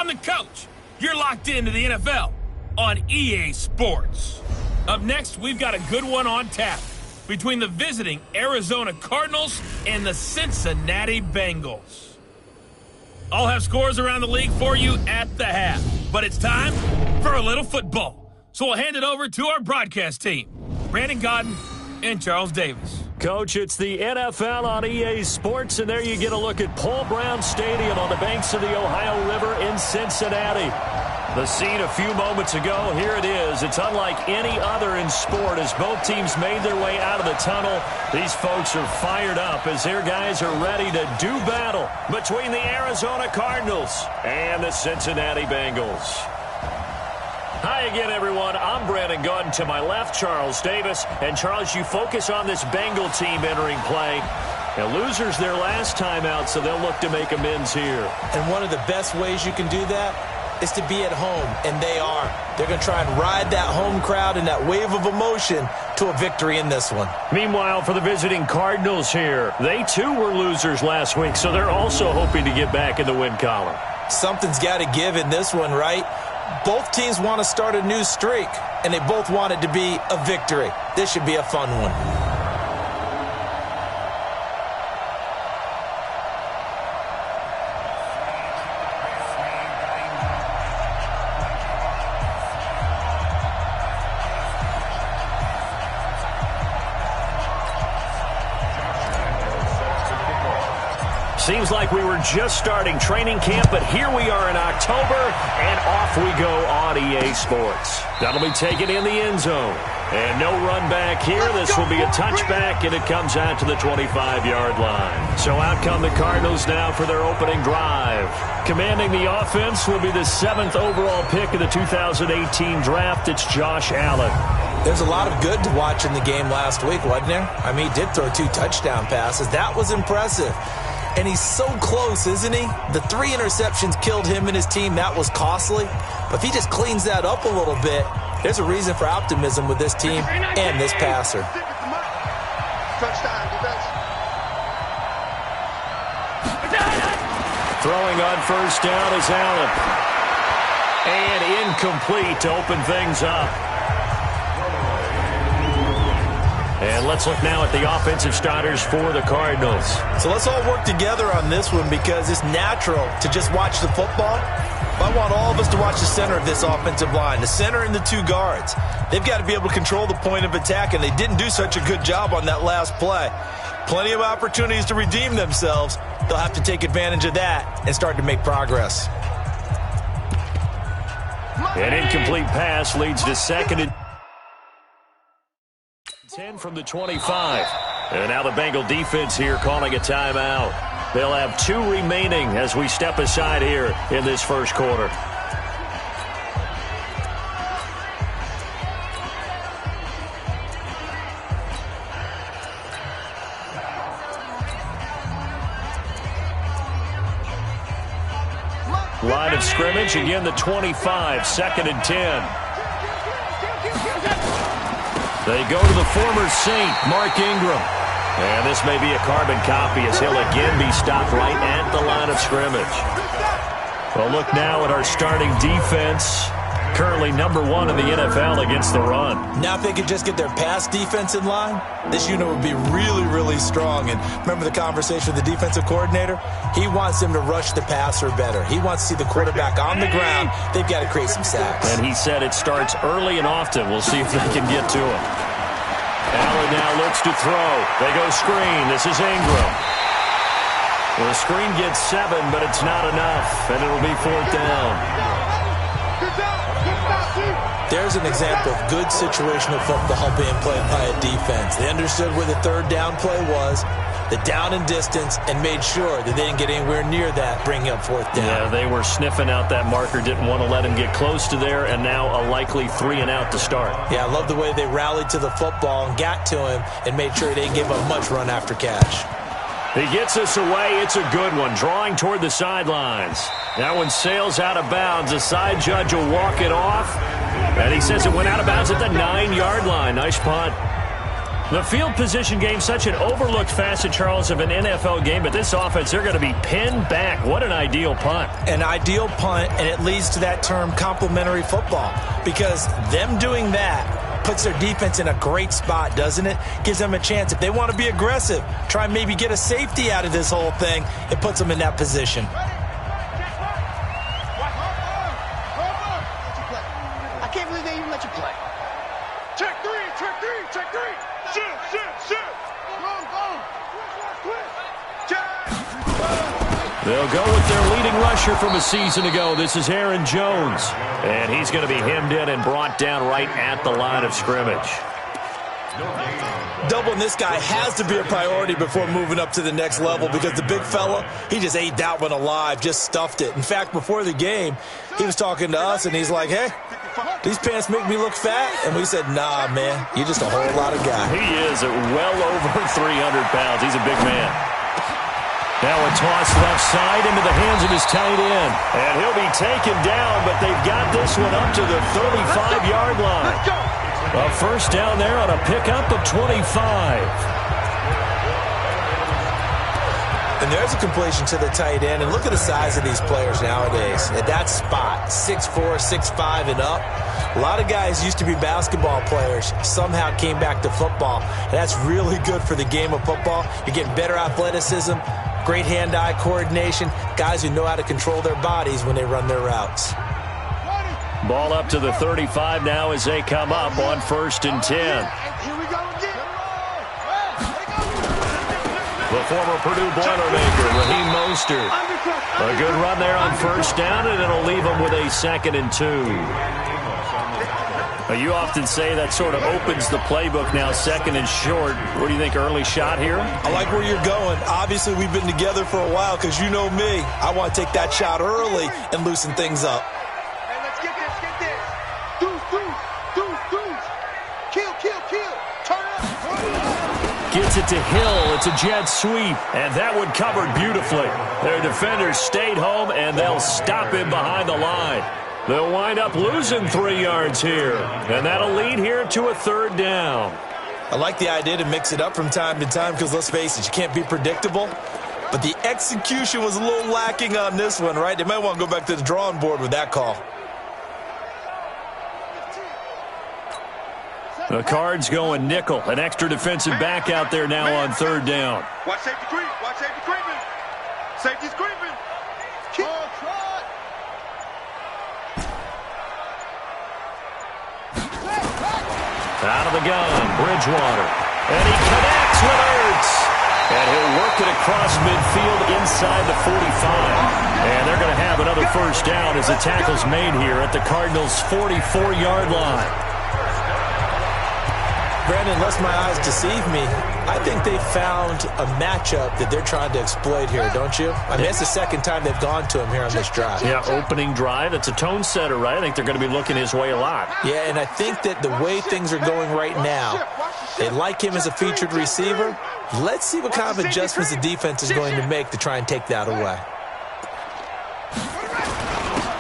I'm the coach. You're locked into the NFL on EA Sports. Up next, we've got a good one on tap between the visiting Arizona Cardinals and the Cincinnati Bengals. I'll have scores around the league for you at the half, but it's time for a little football. So we'll hand it over to our broadcast team, Brandon Godden and Charles Davis. Coach, it's the NFL on EA Sports, and there you get a look at Paul Brown Stadium on the banks of the Ohio River in Cincinnati. The scene a few moments ago, here it is. It's unlike any other in sport as both teams made their way out of the tunnel. These folks are fired up as their guys are ready to do battle between the Arizona Cardinals and the Cincinnati Bengals. Hi again, everyone. I'm Brandon Gunn. To my left, Charles Davis. And, Charles, you focus on this Bengal team entering play. Now, losers their last time out, so they'll look to make amends here. And one of the best ways you can do that is to be at home, and they are. They're going to try and ride that home crowd and that wave of emotion to a victory in this one. Meanwhile, for the visiting Cardinals here, they too were losers last week, so they're also hoping to get back in the win column. Something's got to give in this one, right? Both teams want to start a new streak, and they both want it to be a victory. This should be a fun one. Seems like we were just starting training camp, but here we are in October, and off we go on EA Sports. That'll be taken in the end zone. And no run back here. This will be a touchback, and it comes out to the 25-yard line. So out come the Cardinals now for their opening drive. Commanding the offense will be the 7th overall pick of the 2018 draft. It's Josh Allen. There's a lot of good to watch in the game last week, wasn't there? I mean, he did throw 2 touchdown passes. That was impressive. And he's so close, isn't he? The 3 interceptions killed him and his team. That was costly. But if he just cleans that up a little bit, there's a reason for optimism with this team and this passer. Throwing on first down is Allen. And incomplete to open things up. And let's look now at the offensive starters for the Cardinals. So let's all work together on this one because it's natural to just watch the football. But I want all of us to watch the center of this offensive line, the center and the 2 guards. They've got to be able to control the point of attack, and they didn't do such a good job on that last play. Plenty of opportunities to redeem themselves. They'll have to take advantage of that and start to make progress. An incomplete pass leads to 2nd and 10 from the 25. And now the Bengal defense here calling a timeout. They'll have 2 remaining as we step aside here in this first quarter. Line of scrimmage, again the 25, 2nd and 10. They go to the former Saint, Mark Ingram. And this may be a carbon copy as he'll again be stopped right at the line of scrimmage. Well, look now at our starting defense. Currently #1 in the NFL against the run. Now if they could just get their pass defense in line, this unit would be really, really strong. And remember the conversation with the defensive coordinator? He wants them to rush the passer better. He wants to see the quarterback on the ground. They've got to create some sacks. And he said it starts early and often. We'll see if they can get to him. Allen now looks to throw. They go screen. This is Ingram. Well, the screen gets 7, but it's not enough, and it'll be 4th down. There's an example of good situational football being played by a defense. They understood where the 3rd down play was, the down and distance, and made sure that they didn't get anywhere near that, bringing up 4th down. Yeah, they were sniffing out that marker, didn't want to let him get close to there, and now a likely 3 and out to start. Yeah, I love the way they rallied to the football and got to him and made sure they didn't give up much run after catch. He gets us away. It's a good one, drawing toward the sidelines. That one sails out of bounds. The side judge will walk it off. And he says it went out of bounds at the 9-yard line. Nice punt. The field position game, such an overlooked facet, Charles, of an NFL game, but this offense, they're going to be pinned back. What an ideal punt. An ideal punt, and it leads to that term complementary football, because them doing that puts their defense in a great spot, doesn't it? Gives them a chance. If they want to be aggressive, try and maybe get a safety out of this whole thing, it puts them in that position. I can't believe they even let you play. Check three, check three, check three. Shoot, shoot, shoot. They'll go with their leading rusher from a season ago. This is Aaron Jones. And he's going to be hemmed in and brought down right at the line of scrimmage. Doubling this guy has to be a priority before moving up to the next level, because the big fella, he just ate that one alive, just stuffed it. In fact, before the game, he was talking to us, and he's like, hey, these pants make me look fat? And we said, nah, man, you're just a whole lot of guy. He is at well over 300 pounds. He's a big man. Now a toss left side into the hands of his tight end. And he'll be taken down, but they've got this one up to the 35-yard line. A first down there on a pickup of 25. And there's a completion to the tight end. And look at the size of these players nowadays. At that spot, 6'4", 6'5", and up. A lot of guys used to be basketball players, somehow came back to football. And that's really good for the game of football. You're getting better athleticism, great hand-eye coordination, guys who know how to control their bodies when they run their routes. Ball up to the 35 now as they come up on 1st and 10. Here we go again. The former Purdue Boilermaker, Raheem Mostert. A good run there on 1st down, and it'll leave them with a 2nd and 2. You often say that sort of opens the playbook now, 2nd and short. What do you think, early shot here? I like where you're going. Obviously, we've been together for a while, because you know me. I want to take that shot early and loosen things up. Hey, let's get this, get this. Deuce. Kill. Turn up. Gets it to Hill. It's a jet sweep, and that one covered beautifully. Their defenders stayed home, and they'll stop him behind the line. They'll wind up losing 3 yards here, and that'll lead here to a 3rd down. I like the idea to mix it up from time to time, because let's face it, you can't be predictable. But the execution was a little lacking on this one, right? They might want to go back to the drawing board with that call. The Cards going nickel. An extra defensive back out there now on 3rd down. Watch safety creep. Watch safety creeping. Safety's creeping. Out of the gun, Bridgewater. And he connects with Ertz. And he'll work it across midfield inside the 45. And they're going to have another 1st down as the tackle's made here at the Cardinals' 44-yard line. Brandon, unless my eyes deceive me, I think they found a matchup that they're trying to exploit here, don't you? I mean, it's the 2nd time they've gone to him here on this drive. Yeah, opening drive. It's a tone setter, right? I think they're going to be looking his way a lot. Yeah, and I think that the way things are going right now, they like him as a featured receiver. Let's see what kind of adjustments the defense is going to make to try and take that away.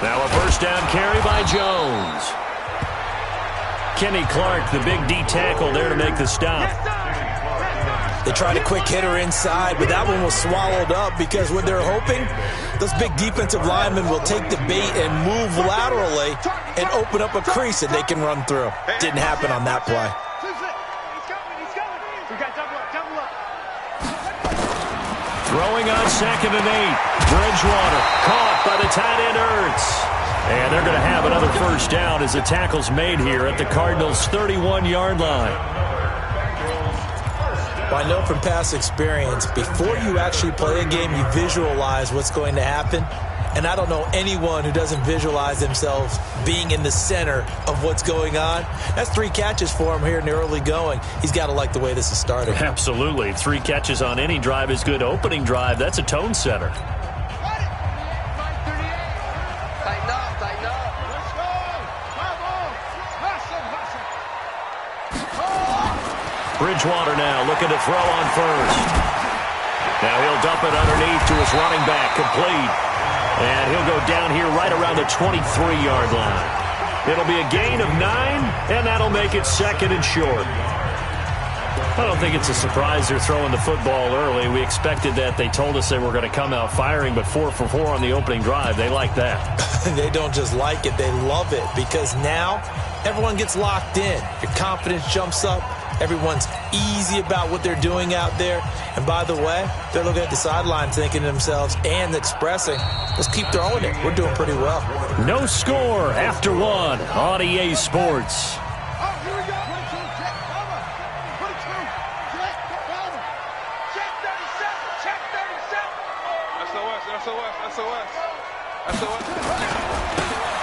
Now a 1st down carry by Jones. Kenny Clark, the big D tackle, there to make the stop. They tried a quick hitter inside, but that one was swallowed up, because what they're hoping, those big defensive linemen will take the bait and move laterally and open up a crease that they can run through. Didn't happen on that play. Throwing on 2nd and 8. Bridgewater caught by the tight end Ertz. And they're going to have another 1st down as the tackle's made here at the Cardinals' 31-yard line. Well, I know from past experience, before you actually play a game, you visualize what's going to happen. And I don't know anyone who doesn't visualize themselves being in the center of what's going on. That's 3 catches for him here in the early going. He's got to like the way this is starting. Absolutely. 3 catches on any drive is good. Opening drive, that's a tone setter. Bridgewater now looking to throw on 1st. Now he'll dump it underneath to his running back, complete. And he'll go down here right around the 23-yard line. It'll be a gain of 9, and that'll make it 2nd and short. I don't think it's a surprise they're throwing the football early. We expected that. They told us they were going to come out firing, but 4 for 4 on the opening drive. They like that. They don't just like it, they love it, because now everyone gets locked in. Your confidence jumps up. Everyone's easy about what they're doing out there. And by the way, they're looking at the sideline thinking to themselves and expressing, let's keep throwing it. We're doing pretty well. No score after 1 on EA Sports.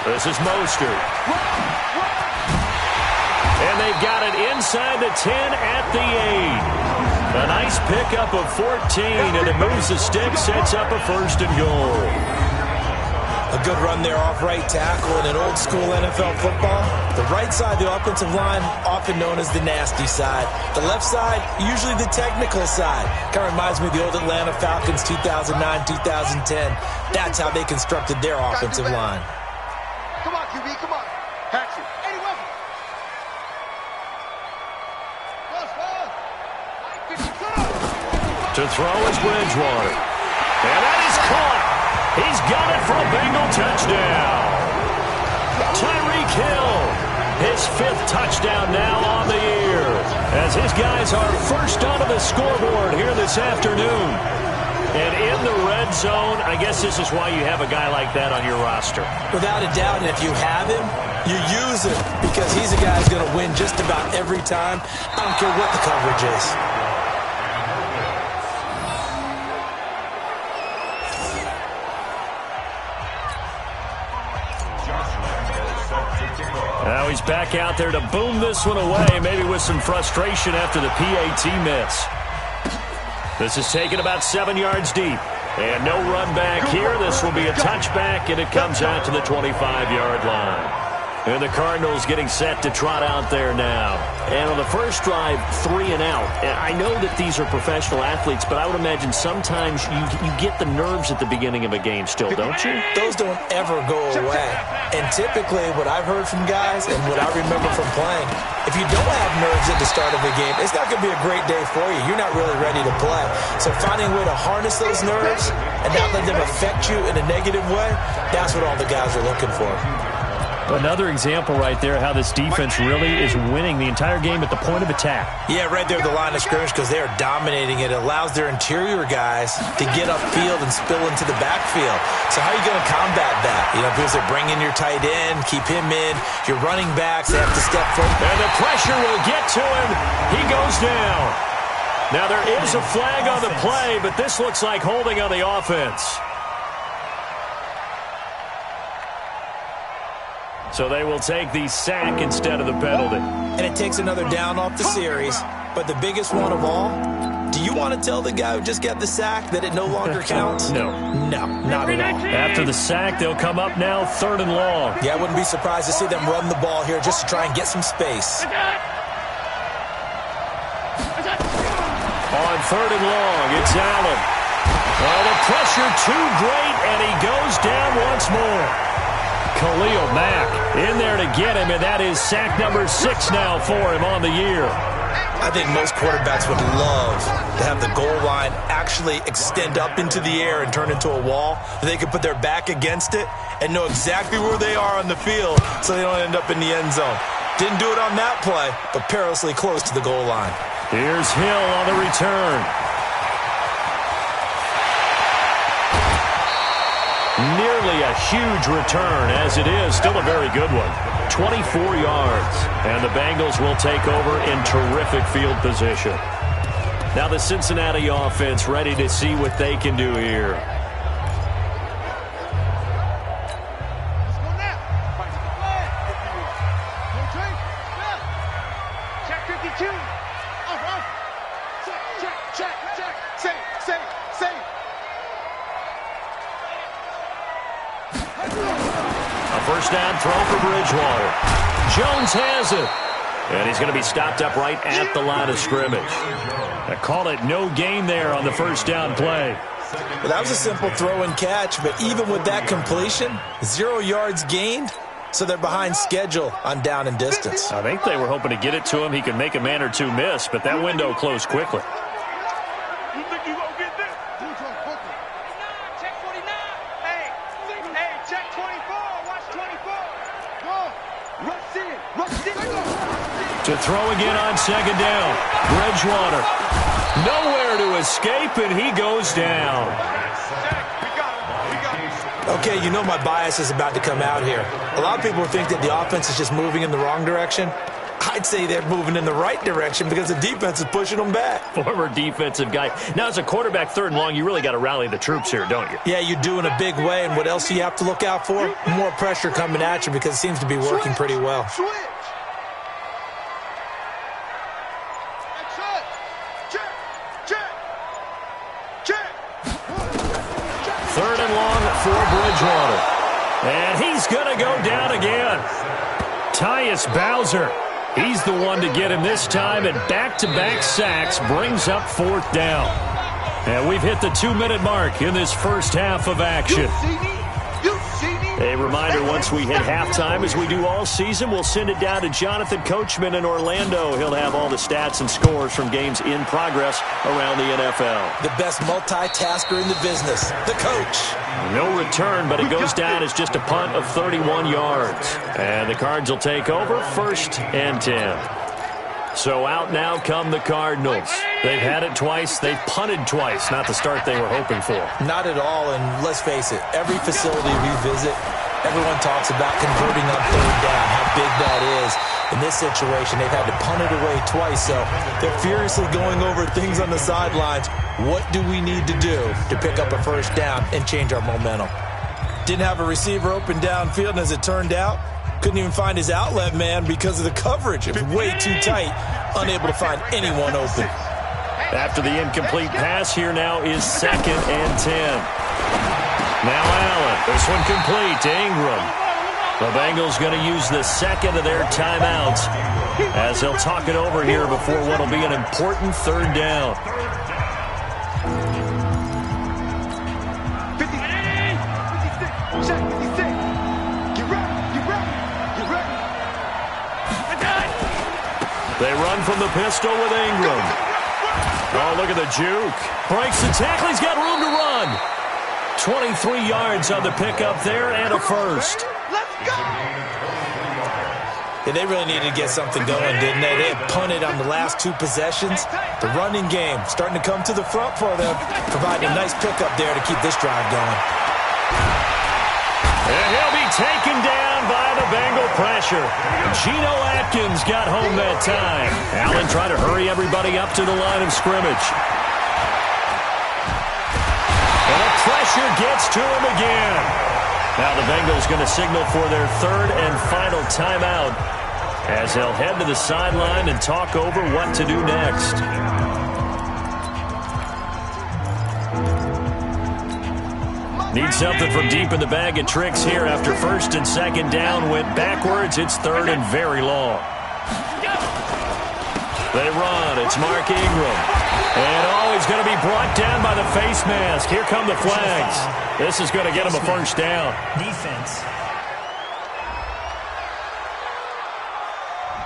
This is Mostert. And they've got it inside the 10 at the 8. A nice pickup of 14, and it moves the stick, sets up a 1st and goal. A good run there off right tackle in an old-school NFL football. The right side of the offensive line, often known as the nasty side. The left side, usually the technical side. Kind of reminds me of the old Atlanta Falcons 2009-2010. That's how they constructed their offensive line. Come on, QB, come on. Catch it. Any weapon. To throw is Bridgewater. And that is caught. He's got it for a Bengal touchdown. Tyreek Hill, his 5th touchdown now on the year, as his guys are first onto the scoreboard here this afternoon. And in the red zone, I guess this is why you have a guy like that on your roster. Without a doubt, and if you have him, you use him, because he's a guy who's going to win just about every time. I don't care what the coverage is. Now he's back out there to boom this one away, maybe with some frustration after the PAT miss. This is taken about 7 yards deep. And no run back here. This will be a touchback, and it comes out to the 25-yard line. And the Cardinals getting set to trot out there now. And on the first drive, 3 and out. And I know that these are professional athletes, but I would imagine sometimes you get the nerves at the beginning of a game still, don't you? Those don't ever go away. And typically what I've heard from guys and what I remember from playing, if you don't have nerves at the start of a game, it's not going to be a great day for you. You're not really ready to play. So finding a way to harness those nerves and not let them affect you in a negative way, that's what all the guys are looking for. Another example right there how this defense really is winning the entire game at the point of attack. Yeah, right there at the line of scrimmage, because they are dominating it. It allows their interior guys to get upfield and spill into the backfield. So how are you going to combat that? You know, because they bring in your tight end, keep him in. Your running backs, they have to step forward. And the pressure will get to him. He goes down. Now there is a flag on the play, but this looks like holding on the offense. So they will take the sack instead of the penalty. And it takes another down off the series. But the biggest one of all, do you want to tell the guy who just got the sack that it no longer counts? No. No, not at all. After the sack, they'll come up now 3rd and long. Yeah, I wouldn't be surprised to see them run the ball here just to try and get some space. On 3rd and long, it's Allen. Oh, the pressure too great, and he goes down once more. Khalil Mack in there to get him, and that is sack number 6 now for him on the year. I think most quarterbacks would love to have the goal line actually extend up into the air and turn into a wall. They can put their back against it and know exactly where they are on the field so they don't end up in the end zone. Didn't do it on that play, but perilously close to the goal line. Here's Hill on the return. Nearly a huge return, as it is still a very good one. 24 yards, and the Bengals will take over in terrific field position. Now the Cincinnati offense ready to see what they can do here. Check 52. Check. Say. A first down throw for Bridgewater. Jones has it. And he's going to be stopped up right at the line of scrimmage. I call it no gain there on the first down play. Well, that was a simple throw and catch, but even with that completion, 0 yards gained, so they're behind schedule on down and distance. I think they were hoping to get it to him. He could make a man or two miss, but that window closed quickly. You think you gonna get this? Check 49. Hey, check 24. Watch 24. Go. Rush in. Rush in. To throw again on second down. Bridgewater. Nowhere to escape, and he goes down. Okay, you know my bias is about to come out here. A lot of people think that the offense is just moving in the wrong direction. I'd say they're moving in the right direction because the defense is pushing them back. Former defensive guy. Now, as a quarterback, third and long, you really got to rally the troops here, don't you? Yeah, you do in a big way, and what else do you have to look out for? More pressure coming at you because it seems to be working pretty well. Switch. Third and long for Bridgewater. And he's going to go down again. Tyus Bowser. He's the one to get him this time, and back-to-back sacks brings up fourth down. And we've hit the 2-minute mark in this first half of action. A reminder, once we hit halftime, as we do all season, we'll send it down to Jonathan Coachman in Orlando. He'll have all the stats and scores from games in progress around the NFL. The best multitasker in the business, the coach. No return, but it goes down as just a punt of 31 yards. And the Cards will take over, 1st and 10. So out now come the Cardinals. They've had it twice. They've punted twice. Not the start they were hoping for. Not at all, and let's face it, every facility we visit, everyone talks about converting on third down, how big that is. In this situation, they've had to punt it away twice, so they're furiously going over things on the sidelines. What do we need to do to pick up a first down and change our momentum? Didn't have a receiver open downfield, and as it turned out, couldn't even find his outlet man because of the coverage. It was way too tight, unable to find anyone open. After the incomplete pass, here now is 2nd and 10. Now Allen. This one complete to Ingram. The Bengals going to use the second of their timeouts as they'll talk it over here before what will be an important third down. They run from the pistol with Ingram. Oh, look at the juke. Breaks the tackle. He's got room to run. 23 yards on the pickup there and a first. Let's go. Yeah, they really needed to get something going, didn't they? They had punted on the last 2 possessions. The running game starting to come to the front for them, providing a nice pickup there to keep this drive going. And he'll be taken down by the Bengal pressure. Geno Atkins got home that time. Allen trying to hurry everybody up to the line of scrimmage. And the pressure gets to him again. Now the Bengals going to signal for their 3rd and final timeout as they'll head to the sideline and talk over what to do next. Need something from deep in the bag of tricks here after 1st and 2nd down. Went backwards. It's 3rd and very long. They run. It's Mark Ingram. And he's going to be brought down by the face mask. Here come the flags. This is going to get him a first down. Defense.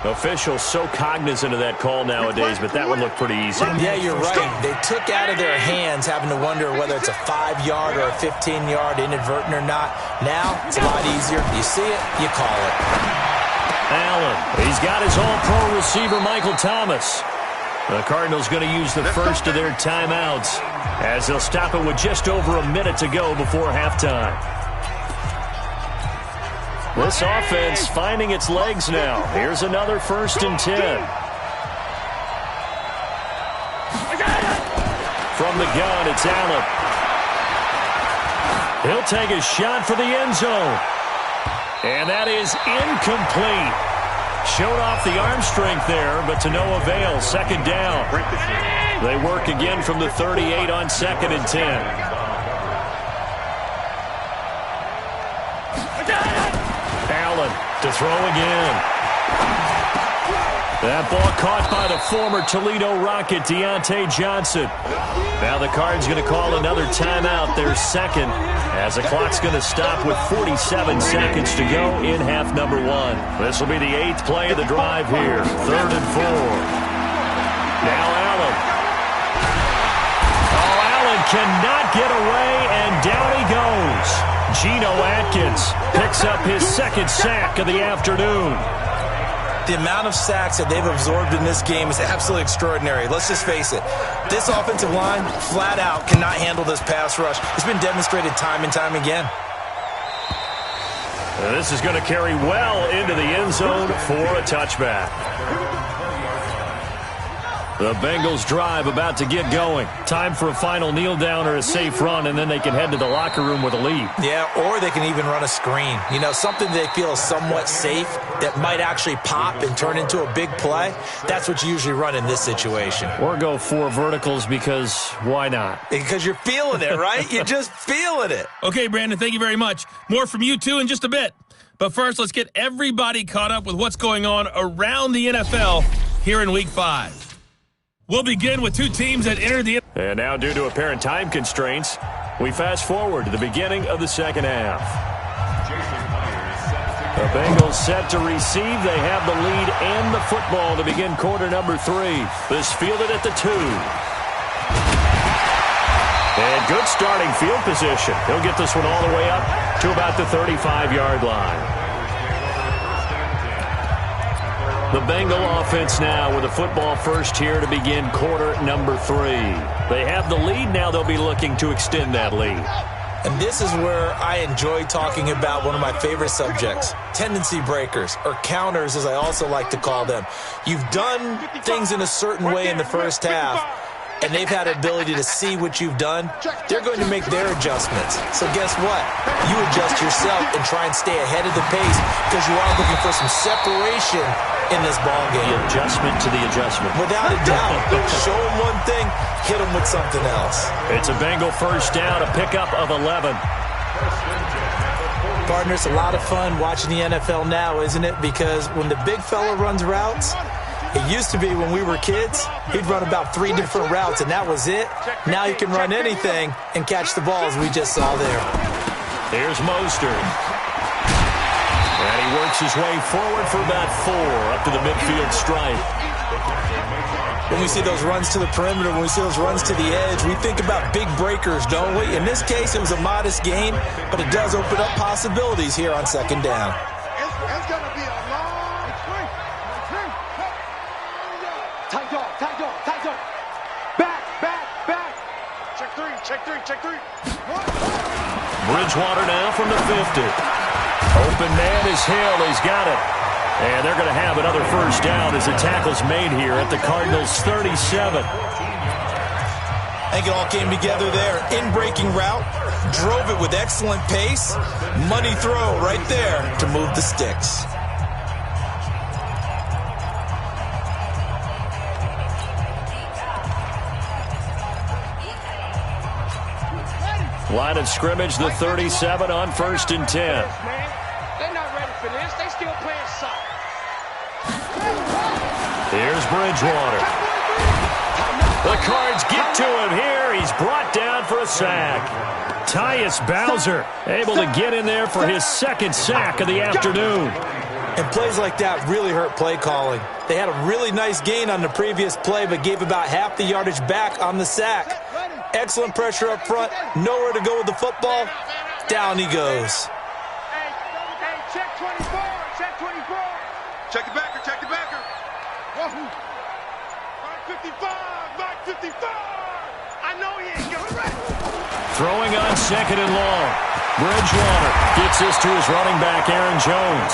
Officials so cognizant of that call nowadays, but that one looked pretty easy. Yeah, you're right. They took out of their hands having to wonder whether it's a 5-yard or a 15-yard inadvertent or not. Now, it's a lot easier. You see it, you call it. Allen, he's got his all-pro receiver, Michael Thomas. The Cardinals going to use the first of their timeouts as they'll stop it with just over a minute to go before halftime. This offense finding its legs now. Here's another 1st and 10. From the gun, it's Allen. He'll take a shot for the end zone. And that is incomplete. Showed off the arm strength there, but to no avail. 2nd down. They work again from the 38 on 2nd and 10. To throw again. That ball caught by the former Toledo Rocket, Deontay Johnson. Now the Cards going to call another timeout, their second, as the clock's going to stop with 47 seconds to go in half number one. This will be the 8th play of the drive here. 3rd and 4. Now Allen. Oh, Allen cannot get away, and down he goes. Geno Atkins picks up his second sack of the afternoon. The amount of sacks that they've absorbed in this game is absolutely extraordinary. Let's just face it. This offensive line, flat out, cannot handle this pass rush. It's been demonstrated time and time again. This is going to carry well into the end zone for a touchback. The Bengals drive about to get going. Time for a final kneel down or a safe run, and then they can head to the locker room with a lead. Yeah, or they can even run a screen. You know, something they feel is somewhat safe that might actually pop and turn into a big play. That's what you usually run in this situation. Or go 4 verticals because why not? Because you're feeling it, right? You're just feeling it. Okay, Brandon, thank you very much. More from you, too, in just a bit. But first, let's get everybody caught up with what's going on around the NFL here in Week 5. We'll begin with 2 teams that entered the... And now, due to apparent time constraints, we fast forward to the beginning of the second half. The Bengals set to receive. They have the lead and the football to begin quarter number 3. This fielded at the 2. And good starting field position. He'll get this one all the way up to about the 35-yard line. The Bengal offense now with a football first here to begin quarter number 3. They have the lead. Now they'll be looking to extend that lead. And this is where I enjoy talking about one of my favorite subjects, tendency breakers, or counters as I also like to call them. You've done things in a certain way in the first half, and they've had the ability to see what you've done. They're going to make their adjustments. So guess what? You adjust yourself and try and stay ahead of the pace because you are looking for some separation in this ball game. The adjustment to the adjustment. Without a doubt. Show them one thing, hit them with something else. It's a Bengal first down, a pickup of 11. Partner, it's a lot of fun watching the NFL now, isn't it? Because when the big fella runs routes, it used to be when we were kids, he'd run about 3 different routes, and that was it. Now he can run anything and catch the balls we just saw there. Here's Mostert. And he works his way forward for about 4 up to the midfield stripe. When we see those runs to the perimeter, when we see those runs to the edge, we think about big breakers, don't we? In this case, it was a modest gain, but it does open up possibilities here on second down. It's going to be a long swing. Tight dog, tight dog, tight dog. Back, back, back. Check 3, check 3, check 3. Bridgewater now from the 50. Open man is Hill. He's got it. And they're going to have another first down as the tackle's made here at the Cardinals' 37. I think it all came together there. In-breaking route, drove it with excellent pace. Money throw right there to move the sticks. Line of scrimmage, the 37 on 1st and 10. They're not ready for this. They still playing soft. Here's Bridgewater. The Cards get to him here. He's brought down for a sack. Tyus Bowser able to get in there for his second sack of the afternoon. And plays like that really hurt play calling. They had a really nice gain on the previous play, but gave about half the yardage back on the sack. Excellent pressure up front. Nowhere to go with the football. Down he goes. Hey, check 24. Check 24. Check the backer, check the backer. Whoa. Mark 55, Mark 55. I know he ain't going right. Throwing on second and long. Bridgewater gets this to his running back, Aaron Jones.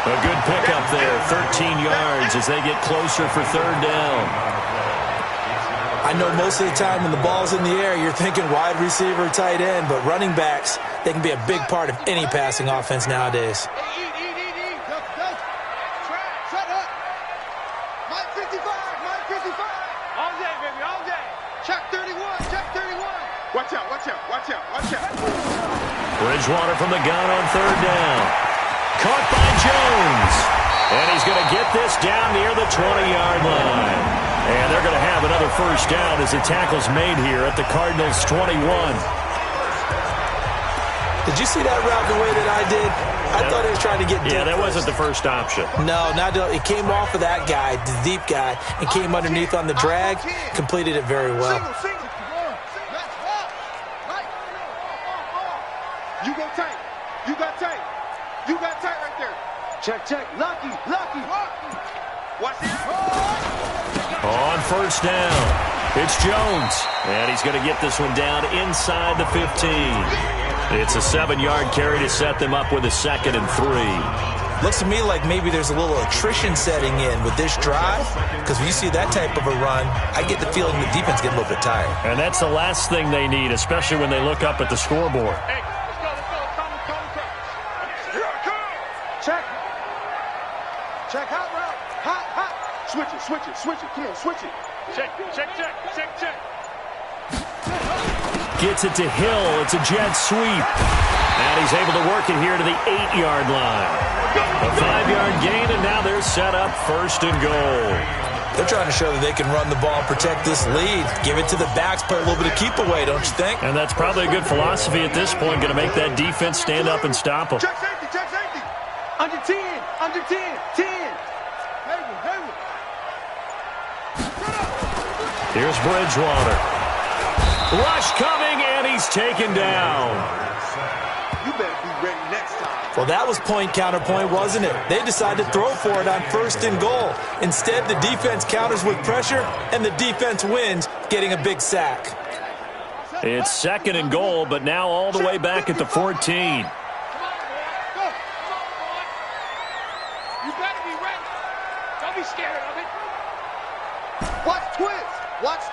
A good pickup there, 13 yards as they get closer for 3rd down. I know most of the time when the ball's in the air, you're thinking wide receiver, tight end, but running backs, they can be a big part of any passing offense nowadays. Hey, eat. Shut up. Mike 55, Mike 55. All day, baby, all day. Check 31, check 31. Watch out, watch out, watch out, watch out. Bridgewater from the gun on 3rd down. Caught by Jones. And he's going to get this down near 20-yard line. And they're going to have another first down as the tackle's made here at the Cardinals' 21. Did you see that route the way that I did? I thought he was trying to get deep. Yeah, that wasn't the first option. No, it came off of that guy, the deep guy, and came underneath on the drag. Completed it very well. You go tight. You got tight. You got tight right there. Check, check. Lucky. Watch it. On first down, it's Jones. And he's going to get this one down inside the 15. It's a 7-yard carry to set them up with a 2nd and 3. Looks to me like maybe there's a little attrition setting in with this drive, because when you see that type of a run, I get the feeling the defense get a little bit tired. And that's the last thing they need, especially when they look up at the scoreboard. Hey, let's go. Come. Here I come. Check. Check hot route. Hot. Switch it. Come on, switch it. Check. Gets it to Hill. It's a jet sweep. And he's able to work it here to the 8-yard line. A 5-yard gain, and now they're set up 1st and goal. They're trying to show that they can run the ball and protect this lead. Give it to the backs, play a little bit of keep away, don't you think? And that's probably a good philosophy at this point, going to make that defense stand up and stop them. Check safety. Under 10. 10. Hayward. Here's Bridgewater. Rush coming, and he's taken down. You better be ready next time. Well, that was point counterpoint, wasn't it? They decided to throw for it on 1st and goal. Instead, the defense counters with pressure, and the defense wins, getting a big sack. It's 2nd and goal, but now all the way back at the 14. You better be ready. Don't be scared of it. Watch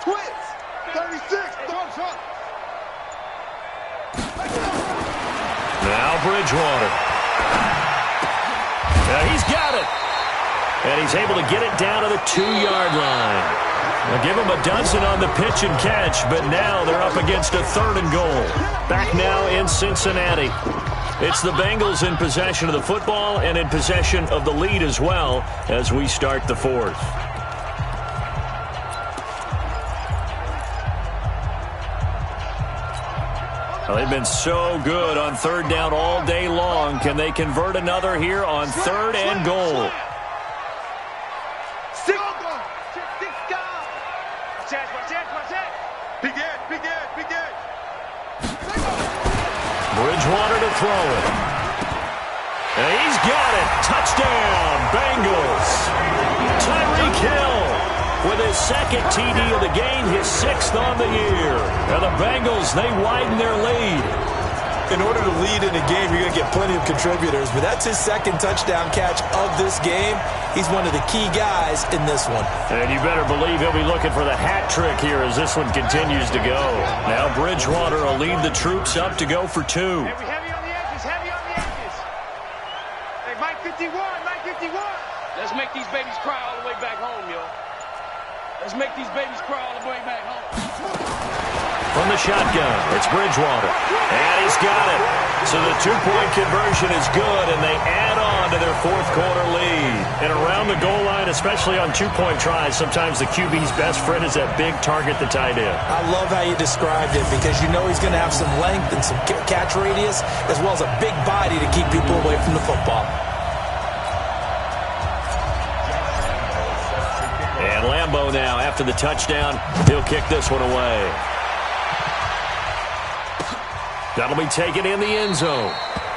twist. 36. Thumbs up. Now Bridgewater. He's got it. And he's able to get it down to the 2-yard line. They'll give him a dozen on the pitch and catch, but now they're up against a 3rd and goal. Back now in Cincinnati. It's the Bengals in possession of the football and in possession of the lead as well as we start the 4th. Well, they've been so good on 3rd down all day long. Can they convert another here on 3rd and goal? Big Ed. Bridgewater to throw it. And he's got it. Touchdown, Bengals. Tyreek Hill with his 2nd TD of the game, his 6th on the year. And the Bengals, they widen their lead. In order to lead in a game, you're going to get plenty of contributors, but that's his 2nd touchdown catch of this game. He's one of the key guys in this one. And you better believe he'll be looking for the hat trick here as this one continues to go. Now Bridgewater will lead the troops up to go for 2. Heavy on the edges. Hey, Mike 51. Let's make these babies cry all the way back home, yo. Let's make these babies cry all the way back home. From the shotgun, it's Bridgewater. And he's got it. So the 2-point conversion is good, and they add on to their 4th quarter lead. And around the goal line, especially on 2-point tries, sometimes the QB's best friend is that big target, the tight end. I love how you described it, because you know he's going to have some length and some catch radius, as well as a big body to keep people away from the football. And Lambeau now, after the touchdown, he'll kick this one away. That'll be taken in the end zone.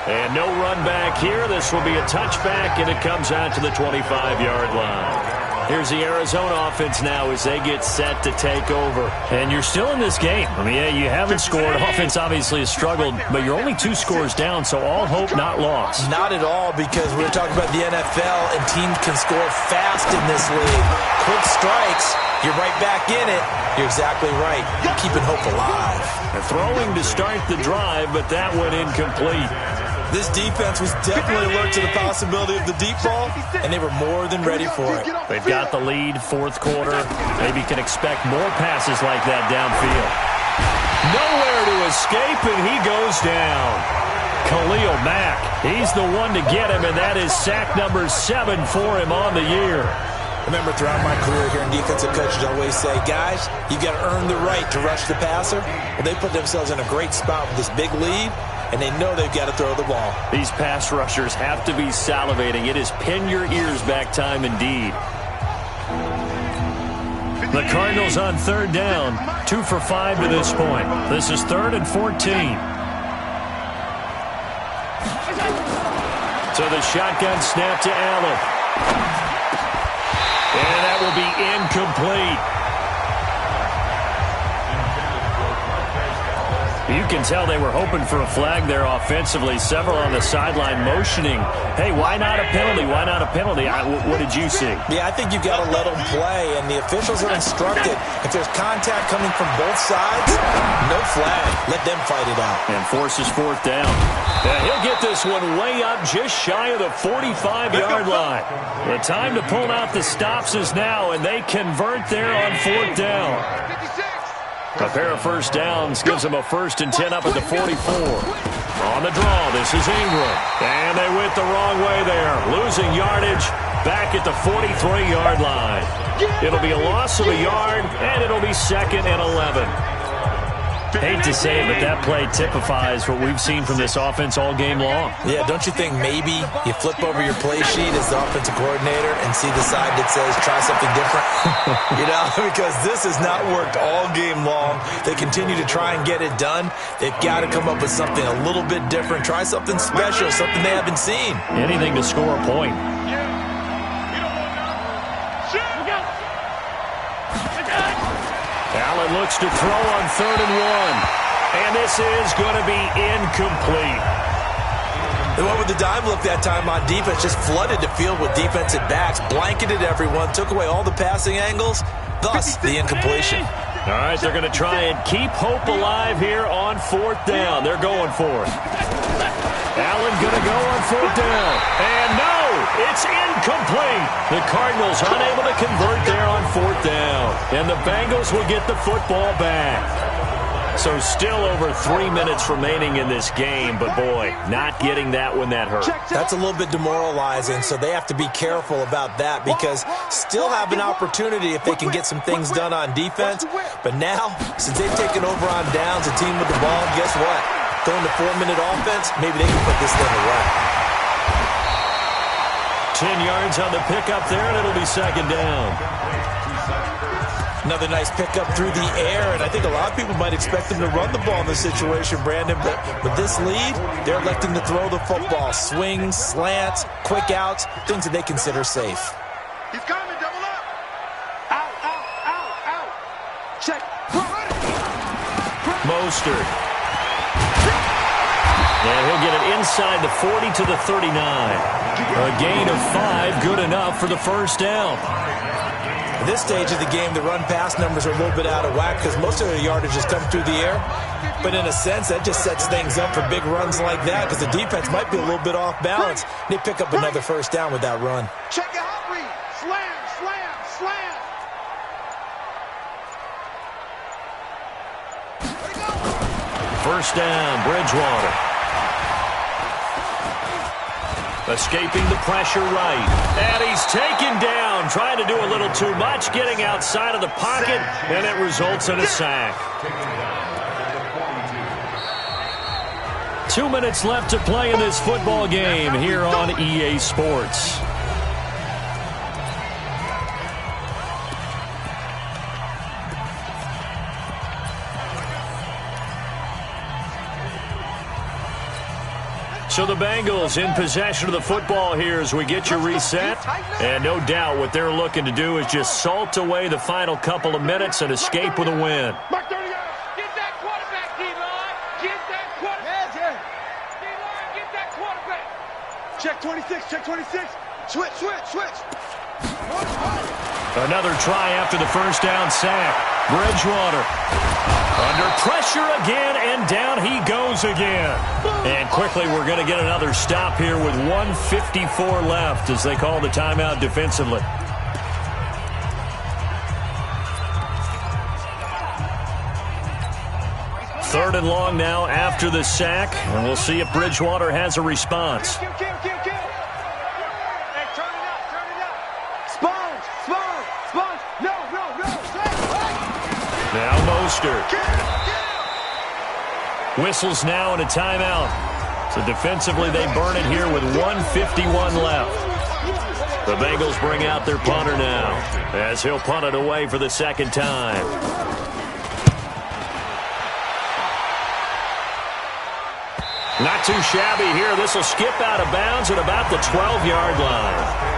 And no run back here. This will be a touchback, and it comes out to the 25-yard line. Here's the Arizona offense now as they get set to take over. And you're still in this game. I mean, yeah, you haven't scored. Offense obviously has struggled, but you're only 2 scores down, so all hope not lost. Not at all, because we're talking about the NFL, and teams can score fast in this league. Quick strikes, you're right back in it. You're exactly right. You're keeping hope alive. And throwing to start the drive, but that went incomplete. This defense was definitely alert to the possibility of the deep ball, and they were more than ready for it. They've got the lead, 4th quarter. Maybe can expect more passes like that downfield. Nowhere to escape, and he goes down. Khalil Mack, he's the one to get him, and that is sack number 7 for him on the year. Remember, throughout my career here in defensive coaches always say, guys, you got to earn the right to rush the passer. Well, they put themselves in a great spot with this big lead, and they know they've got to throw the ball. These pass rushers have to be salivating. It is pin your ears back time indeed. The Cardinals on third down, 2 for 5 to this point. This is 3rd and 14. So the shotgun snap to Allen. And that will be incomplete. You can tell they were hoping for a flag there offensively. Several on the sideline motioning, hey, why not a penalty? Why not a penalty? What did you see? Yeah, I think you've got to let them play, and the officials are instructed. If there's contact coming from both sides, no flag. Let them fight it out. And forces 4th down. Now he'll get this one way up just shy of the 45-yard line. The time to pull out the stops is now, and they convert there on 4th down. A pair of first downs gives them a 1st and 10 up at the 44. On the draw, this is Ingram. And they went the wrong way there. Losing yardage back at the 43-yard line. It'll be a loss of a yard, and it'll be 2nd and 11. Hate to say it, but that play typifies what we've seen from this offense all game long. Yeah, don't you think maybe you flip over your play sheet as the offensive coordinator and see the side that says try something different? You know, because this has not worked all game long. They continue to try and get it done. They've got to come up with something a little bit different. Try something special, something they haven't seen. Anything to score a point. Allen looks to throw on 3rd and 1. And this is going to be incomplete. They went with the dime look that time on defense, just flooded the field with defensive backs, blanketed everyone, took away all the passing angles, thus the incompletion. All right, they're going to try and keep hope alive here on 4th down. They're going for it. Allen going to go on 4th down. And no, it's incomplete. The Cardinals unable to convert there on 4th down. And the Bengals will get the football back. So still over 3 minutes remaining in this game, but boy, not getting that one that hurt. That's a little bit demoralizing, so they have to be careful about that because still have an opportunity if they can get some things done on defense. But now, since they've taken over on downs, a team with the ball, guess what? Going to 4-minute offense, maybe they can put this thing away. 10 yards on the pickup there, and it'll be 2nd down. Another nice pickup through the air, and I think a lot of people might expect them to run the ball in this situation, Brandon, but with this lead, they're electing to throw the football. Swings, slants, quick outs, things that they consider safe. He's coming, double up. Out, out, out, out. Check. Mostert. And he'll get it inside the 40 to the 39. A gain of 5, good enough for the 1st down. At this stage of the game, the run-pass numbers are a little bit out of whack because most of their yardage has come through the air. But in a sense, that just sets things up for big runs like that because the defense might be a little bit off balance. They pick up another 1st down with that run. Check it out, read. Slam, slam, slam. First down, Bridgewater. Escaping the pressure right. And he's taken down, trying to do a little too much, getting outside of the pocket, and it results in a sack. 2 minutes left to play in this football game here on EA Sports. So the Bengals in possession of the football here as we get you reset. And no doubt what they're looking to do is just salt away the final couple of minutes and escape with a win. Get that quarterback, D-line. Get that quarterback. D-line, get that quarterback. Check 26, check 26. Switch, switch, switch. Another try after the first down sack. Bridgewater under pressure again, and down he goes again. And quickly we're going to get another stop here with 1:54 left as they call the timeout defensively. Third and long now after the sack, and we'll see if Bridgewater has a response. Kill. Hey, turn it up, turn it up. Sponge. registered. Whistles now and a timeout. So defensively, they burn it here with 1:51 left. The Bengals bring out their punter now as he'll punt it away for the second time. Not too shabby here. This will skip out of bounds at about the 12-yard line.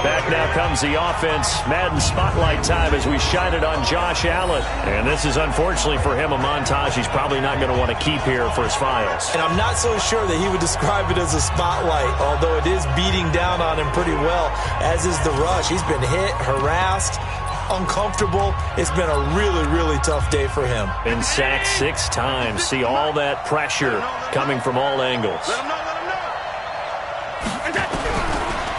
Back now comes the offense. Madden spotlight time as we shine it on Josh Allen. And this is, unfortunately for him, a montage he's probably not going to want to keep here for his files. And I'm not so sure that he would describe it as a spotlight, although it is beating down on him pretty well, as is the rush. He's been hit, harassed, uncomfortable. It's been a really, really tough day for him. Been sacked 6 times. See all that pressure coming from all angles.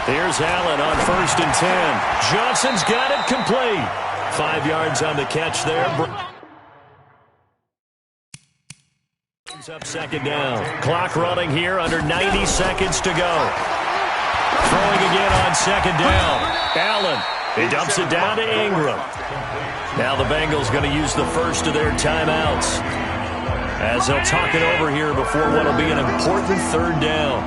Here's Allen on 1st and 10. Johnson's got it complete. 5 yards on the catch there. Up second down. Clock running here under 90 seconds to go. Throwing again on second down. Allen. He dumps it down to Ingram. Now the Bengals going to use the first of their timeouts as they'll talk it over here before what will be an important 3rd down.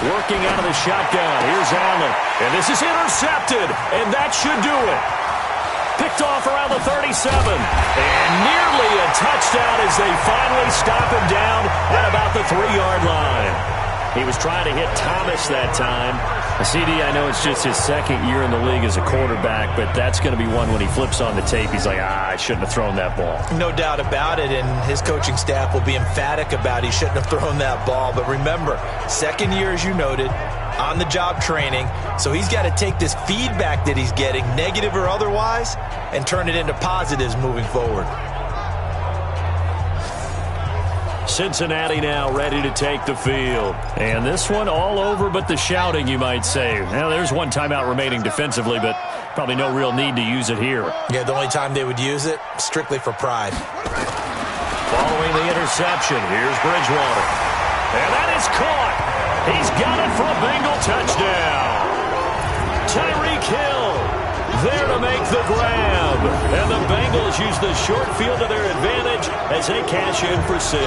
Working out of the shotgun. Here's Allen. And this is intercepted. And that should do it. Picked off around the 37. And nearly a touchdown as they finally stop him down at about the 3-yard line. He was trying to hit Thomas that time. CD, I know it's just his 2nd year in the league as a quarterback, but that's going to be one when he flips on the tape. He's like, I shouldn't have thrown that ball. No doubt about it, and his coaching staff will be emphatic about he shouldn't have thrown that ball. But remember, 2nd year, as you noted, on-the-job training, so he's got to take this feedback that he's getting, negative or otherwise, and turn it into positives moving forward. Cincinnati now ready to take the field. And this one all over but the shouting, you might say. Now, there's one timeout remaining defensively, but probably no real need to use it here. Yeah, the only time they would use it, strictly for pride. Following the interception, here's Bridgewater. And that is caught. He's got it for a Bengal touchdown. Tyreek Hill there to make the grab. And the Bengals use the short field to their advantage as they cash in for 6.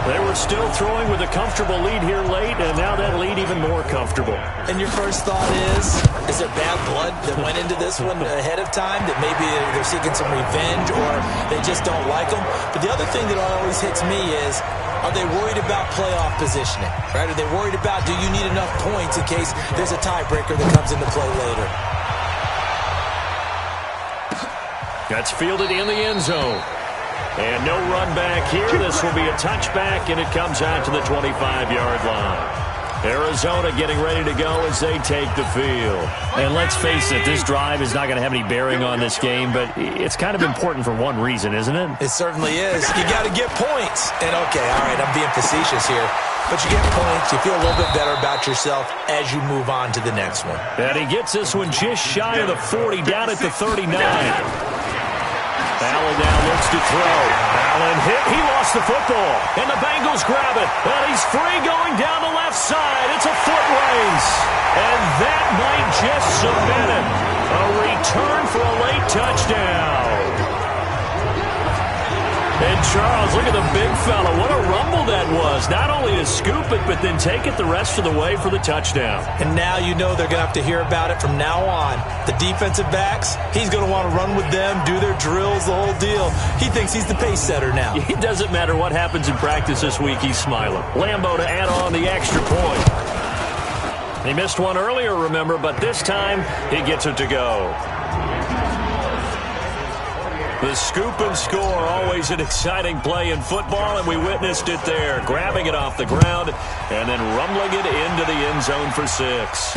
They were still throwing with a comfortable lead here late, and now that lead even more comfortable. And your first thought is there bad blood that went into this one ahead of time, that maybe they're seeking some revenge or they just don't like them? But the other thing that always hits me is, are they worried about playoff positioning? Right? Are they worried about, do you need enough points in case there's a tiebreaker that comes into play later? That's fielded in the end zone. And no run back here. This will be a touchback, and it comes out to the 25-yard line. Arizona getting ready to go as they take the field. And let's face it, this drive is not going to have any bearing on this game, but it's kind of important for one reason, isn't it? It certainly is. You got to get points. And, okay, all right, I'm being facetious here. But you get points, you feel a little bit better about yourself as you move on to the next one. And he gets this one just shy of the 40, down at the 39. Allen now looks to throw. Allen hit. He lost the football. And the Bengals grab it. And he's free going down the left side. It's a foot race. And that might just cement it. A return for a late touchdown. And Charles, look at the big fella. What a rumble that was. Not only to scoop it, but then take it the rest of the way for the touchdown. And now you know they're going to have to hear about it from now on. The defensive backs, he's going to want to run with them, do their drills, the whole deal. He thinks he's the pace setter now. It doesn't matter what happens in practice this week, he's smiling. Lambeau to add on the extra point. He missed one earlier, remember, but this time he gets it to go. The scoop and score, always an exciting play in football, and we witnessed it there. Grabbing it off the ground and then rumbling it into the end zone for 6.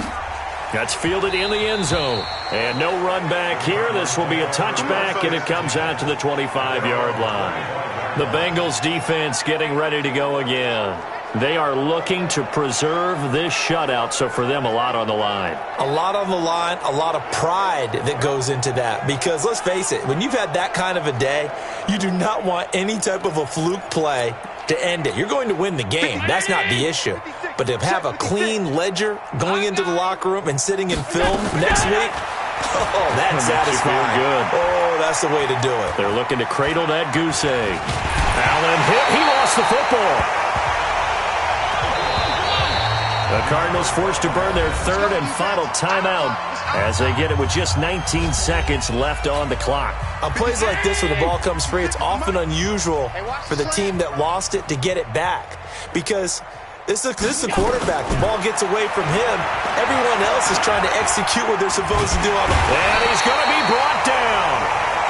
That's fielded in the end zone. And no run back here. This will be a touchback, and it comes out to the 25-yard line. The Bengals defense getting ready to go again. They are looking to preserve this shutout, so for them, a lot on the line. A lot on the line, a lot of pride that goes into that. Because let's face it, when you've had that kind of a day, you do not want any type of a fluke play to end it. You're going to win the game. That's not the issue. But to have a clean ledger going into the locker room and sitting in film next week, oh, that's satisfying. Good. Oh, that's the way to do it. They're looking to cradle that goose egg. Allen hit. He lost the football. The Cardinals forced to burn their third and final timeout as they get it with just 19 seconds left on the clock. On plays like this when the ball comes free, it's often unusual for the team that lost it to get it back because this is the quarterback. The ball gets away from him. Everyone else is trying to execute what they're supposed to do on the ball. And he's going to be brought down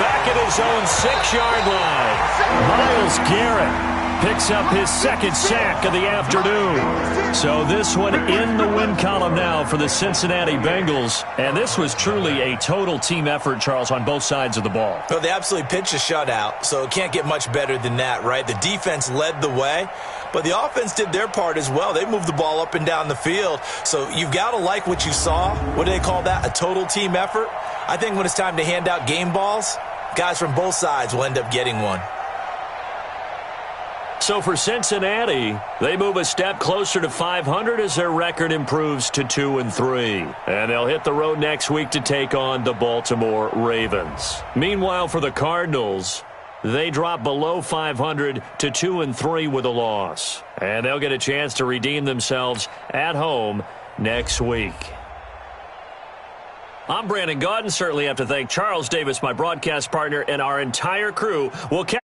back at his own 6-yard line. Myles Garrett picks up his second sack of the afternoon. So this one in the win column now for the Cincinnati Bengals. And this was truly a total team effort, Charles, on both sides of the ball. Well, they absolutely pitched a shutout, so it can't get much better than that, right? The defense led the way, but the offense did their part as well. They moved the ball up and down the field. So you've got to like what you saw. What do they call that? A total team effort? I think when it's time to hand out game balls, guys from both sides will end up getting one. So for Cincinnati, they move a step closer to 500 as their record improves to 2-3. And they'll hit the road next week to take on the Baltimore Ravens. Meanwhile, for the Cardinals, they drop below 500 to 2-3 with a loss. And they'll get a chance to redeem themselves at home next week. I'm Brandon Gaudin. Certainly have to thank Charles Davis, my broadcast partner, and our entire crew. We'll catch